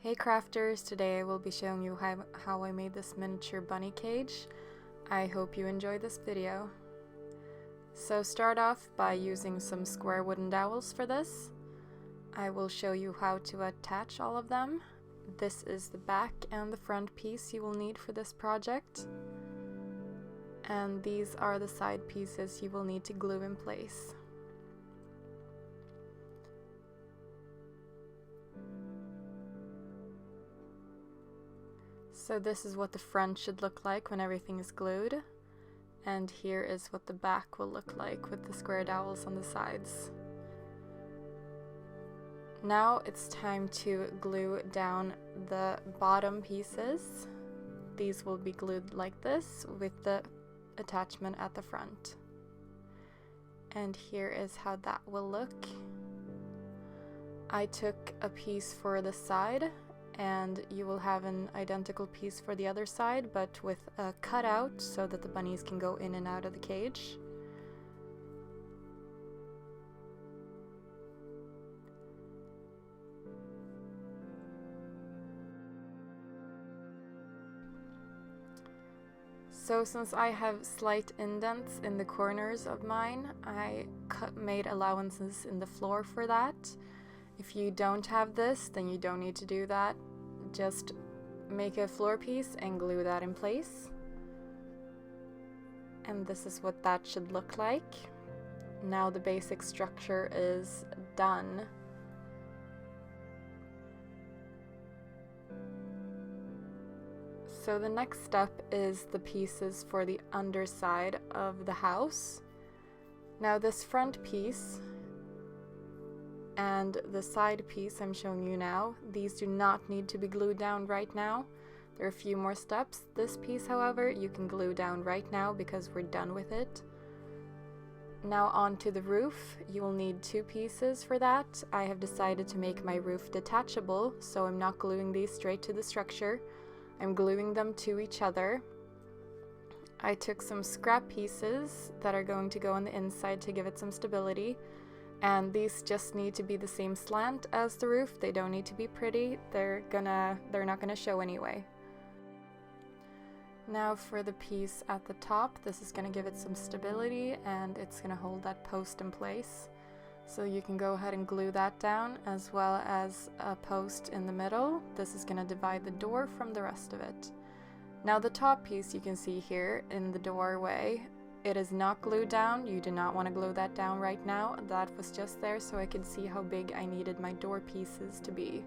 Hey crafters, today I will be showing you how I made this miniature bunny cage. I hope you enjoy this video. So start off by using some square wooden dowels for this. I will show you how to attach all of them. This is the back and the front piece you will need for this project. And these are the side pieces you will need to glue in place. So this is what the front should look like when everything is glued, and here is what the back will look like with the square dowels on the sides. Now it's time to glue down the bottom pieces. These will be glued like this with the attachment at the front. And here is how that will look. I took a piece for the side, and you will have an identical piece for the other side, but with a cutout so that the bunnies can go in and out of the cage. So since I have slight indents in the corners of mine, I made allowances in the floor for that. If you don't have this, then you don't need to do that. Just make a floor piece and glue that in place. And this is what that should look like. Now the basic structure is done. So the next step is the pieces for the underside of the house. Now this front piece and the side piece I'm showing you now, these do not need to be glued down right now. There are a few more steps. This piece, however, you can glue down right now because we're done with it. Now onto the roof. You will need two pieces for that. I have decided to make my roof detachable, so I'm not gluing these straight to the structure. I'm gluing them to each other. I took some scrap pieces that are going to go on the inside to give it some stability. And these just need to be the same slant as the roof. They don't need to be pretty. They're not gonna show anyway. Now for the piece at the top, this is gonna give it some stability and it's gonna hold that post in place. So you can go ahead and glue that down, as well as a post in the middle. This is gonna divide the door from the rest of it. Now the top piece you can see here in the doorway, it is not glued down. You do not want to glue that down right now. That was just there so I could see how big I needed my door pieces to be.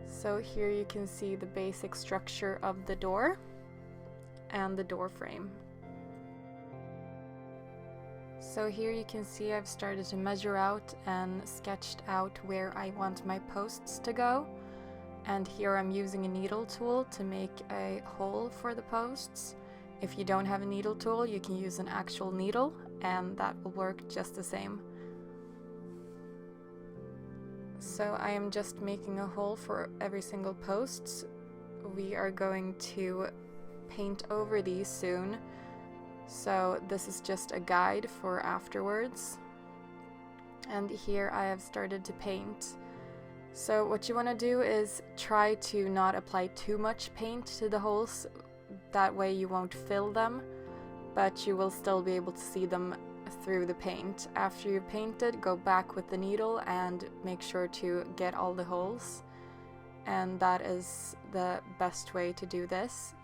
So here you can see the basic structure of the door and the door frame. So here you can see I've started to measure out and sketched out where I want my posts to go. And here I'm using a needle tool to make a hole for the posts. If you don't have a needle tool, you can use an actual needle, and that will work just the same. So I am just making a hole for every single post. We are going to paint over these soon, so this is just a guide for afterwards. And here I have started to paint. So what you want to do is try to not apply too much paint to the holes. That way you won't fill them, but you will still be able to see them through the paint. After you've painted, go back with the needle and make sure to get all the holes. And that is the best way to do this.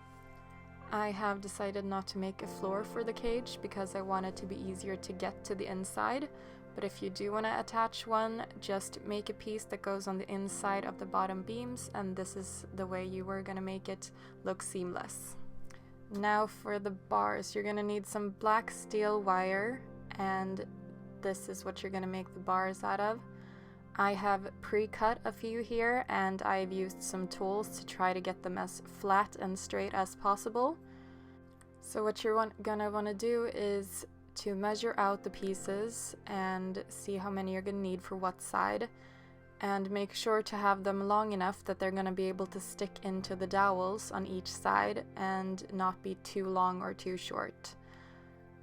I have decided not to make a floor for the cage because I want it to be easier to get to the inside. But if you do want to attach one, just make a piece that goes on the inside of the bottom beams, and this is the way you were going to make it look seamless. Now for the bars, you're going to need some black steel wire, and this is what you're going to make the bars out of. I have pre-cut a few here, and I've used some tools to try to get them as flat and straight as possible. So what you're going to want to do is to measure out the pieces and see how many you're going to need for what side, and make sure to have them long enough that they're going to be able to stick into the dowels on each side and not be too long or too short.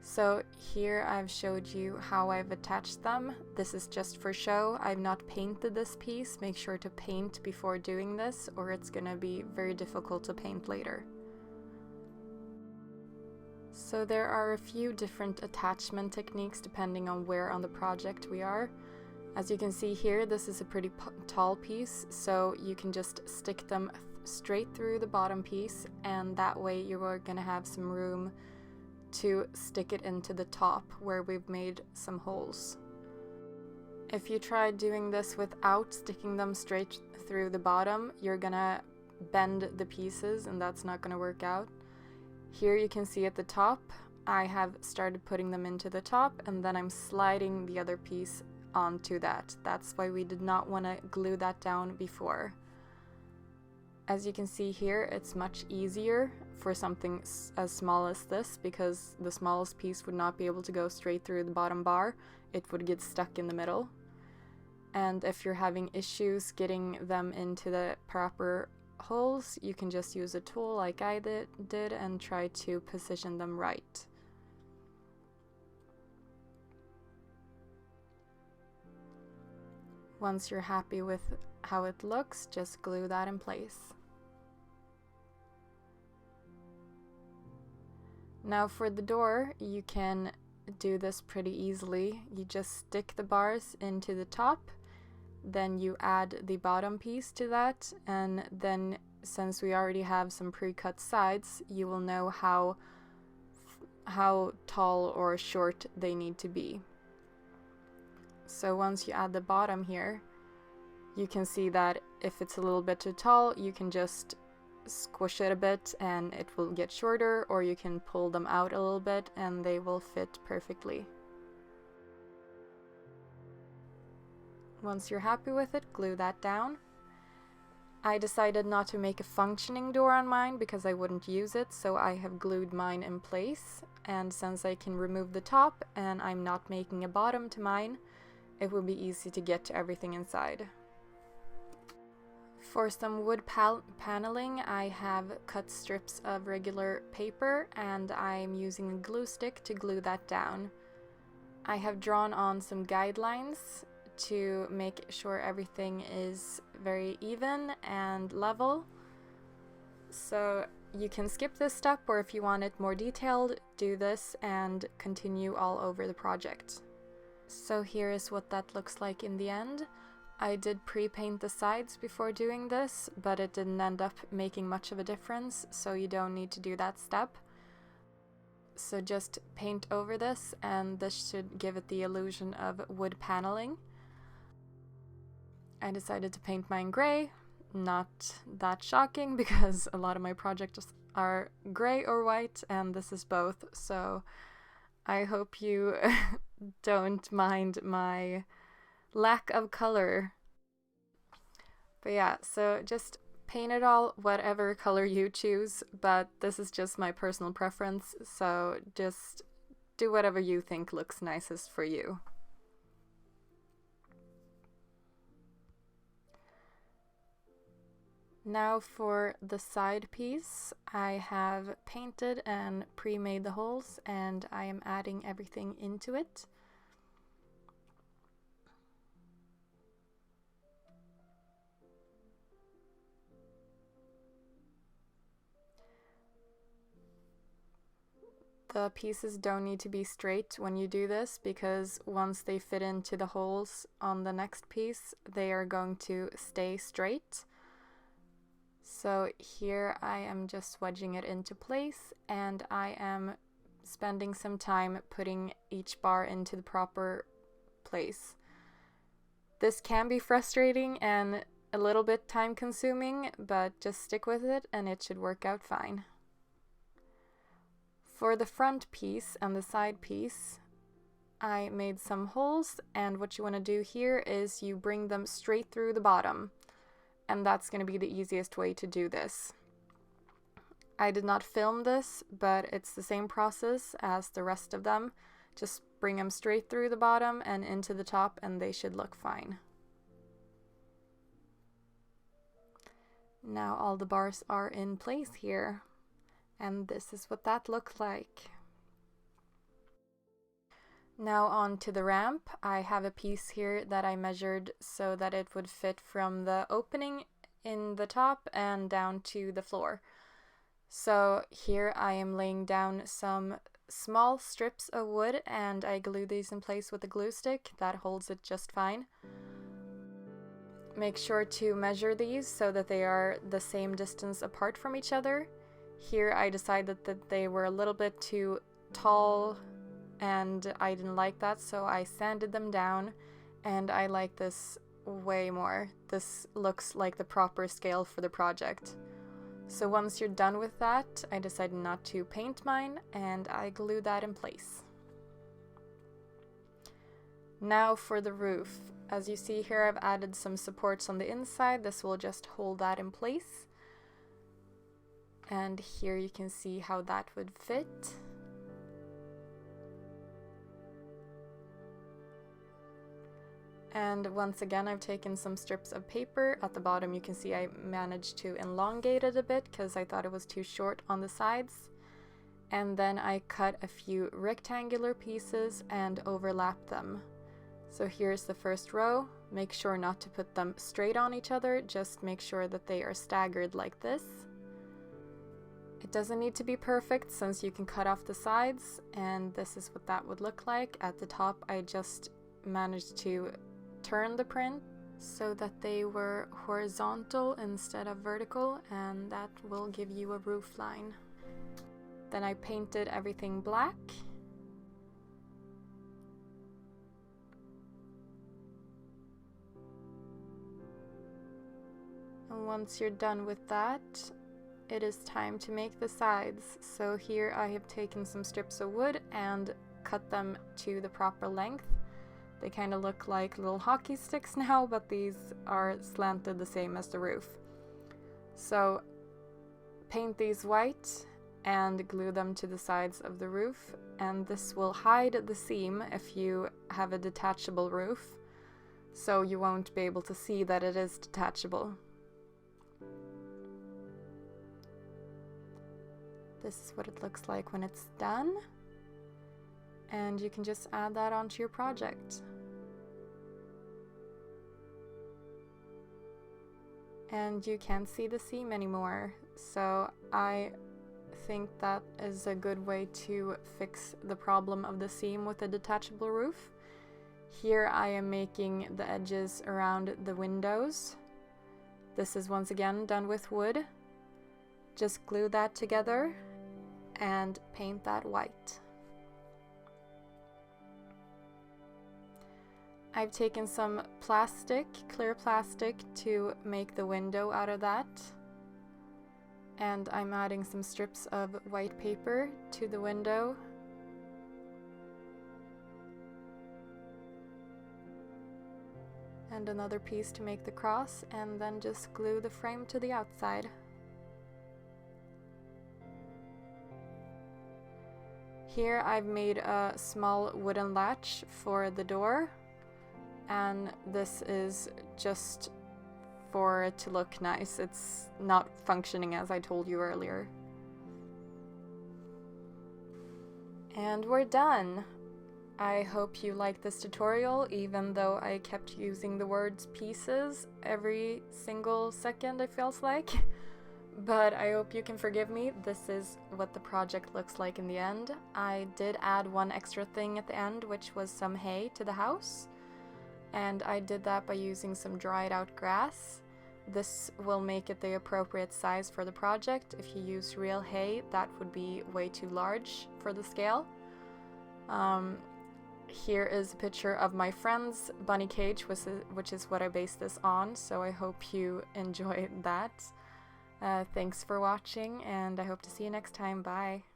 So here I've showed you how I've attached them. This is just for show. I've not painted this piece. Make sure to paint before doing this, or it's gonna be very difficult to paint later. So there are a few different attachment techniques depending on where on the project we are. As you can see here, this is a pretty tall piece, so you can just stick them straight through the bottom piece, and that way you are gonna have some room to stick it into the top where we've made some holes. If you try doing this without sticking them straight through the bottom, you're gonna bend the pieces and that's not gonna work out. Here you can see at the top, I have started putting them into the top and then I'm sliding the other piece onto that. That's why we did not want to glue that down before. As you can see here, it's much easier for something as small as this because the smallest piece would not be able to go straight through the bottom bar. It would get stuck in the middle. And if you're having issues getting them into the proper holes, you can just use a tool like I did and try to position them right. Once you're happy with how it looks, just glue that in place. Now for the door, you can do this pretty easily. You just stick the bars into the top, then you add the bottom piece to that, and then since we already have some pre-cut sides, you will know how tall or short they need to be. So once you add the bottom here, you can see that if it's a little bit too tall, you can just squish it a bit and it will get shorter, or you can pull them out a little bit and they will fit perfectly. Once you're happy with it, glue that down. I decided not to make a functioning door on mine because I wouldn't use it, so I have glued mine in place, and since I can remove the top and I'm not making a bottom to mine, it will be easy to get to everything inside. For some wood paneling, I have cut strips of regular paper and I'm using a glue stick to glue that down. I have drawn on some guidelines to make sure everything is very even and level. So you can skip this step, or if you want it more detailed, do this and continue all over the project. So here is what that looks like in the end. I did pre-paint the sides before doing this, but it didn't end up making much of a difference, so you don't need to do that step. So just paint over this, and this should give it the illusion of wood paneling. I decided to paint mine gray. Not that shocking because a lot of my projects are gray or white, and this is both, so I hope you don't mind my lack of color. But yeah, so just paint it all whatever color you choose, but this is just my personal preference, so just do whatever you think looks nicest for you. Now for the side piece, I have painted and pre-made the holes and I am adding everything into it. The pieces don't need to be straight when you do this because once they fit into the holes on the next piece, they are going to stay straight. So here I am just wedging it into place and I am spending some time putting each bar into the proper place. This can be frustrating and a little bit time consuming, but just stick with it and it should work out fine. For the front piece and the side piece, I made some holes, and what you want to do here is you bring them straight through the bottom. And that's going to be the easiest way to do this. I did not film this, but it's the same process as the rest of them. Just bring them straight through the bottom and into the top and they should look fine. Now all the bars are in place here, and this is what that looked like. Now on to the ramp. I have a piece here that I measured so that it would fit from the opening in the top and down to the floor. So here I am laying down some small strips of wood and I glue these in place with a glue stick that holds it just fine. Make sure to measure these so that they are the same distance apart from each other. Here I decided that they were a little bit too tall and I didn't like that, so I sanded them down and I like this way more. This looks like the proper scale for the project. So once you're done with that, I decided not to paint mine and I glue that in place. Now for the roof. As you see here, I've added some supports on the inside. This will just hold that in place. And here you can see how that would fit. And once again, I've taken some strips of paper. At the bottom you can see I managed to elongate it a bit because I thought it was too short on the sides. And then I cut a few rectangular pieces and overlapped them. So here's the first row. Make sure not to put them straight on each other, just make sure that they are staggered like this. It doesn't need to be perfect since you can cut off the sides, and this is what that would look like. At the top I just managed to turn the print so that they were horizontal instead of vertical, and that will give you a roof line. Then I painted everything black. And once you're done with that, it is time to make the sides. So here I have taken some strips of wood and cut them to the proper length. They kind of look like little hockey sticks now, but these are slanted the same as the roof. So paint these white and glue them to the sides of the roof, and this will hide the seam if you have a detachable roof, so you won't be able to see that it is detachable. This is what it looks like when it's done, and you can just add that onto your project. And you can't see the seam anymore, so I think that is a good way to fix the problem of the seam with a detachable roof. Here I am making the edges around the windows. This is once again done with wood. Just glue that together and paint that white. I've taken some plastic, clear plastic, to make the window out of that. And I'm adding some strips of white paper to the window. And another piece to make the cross, and then just glue the frame to the outside. Here I've made a small wooden latch for the door, and this is just for it to look nice. It's not functioning as I told you earlier. And we're done! I hope you liked this tutorial, even though I kept using the words pieces every single second, it feels like. But I hope you can forgive me. This is what the project looks like in the end. I did add one extra thing at the end, which was some hay to the house. And I did that by using some dried out grass. This will make it the appropriate size for the project. If you use real hay, that would be way too large for the scale. Here is a picture of my friend's bunny cage, which is what I based this on, so I hope you enjoyed that. Thanks for watching, and I hope to see you next time. Bye!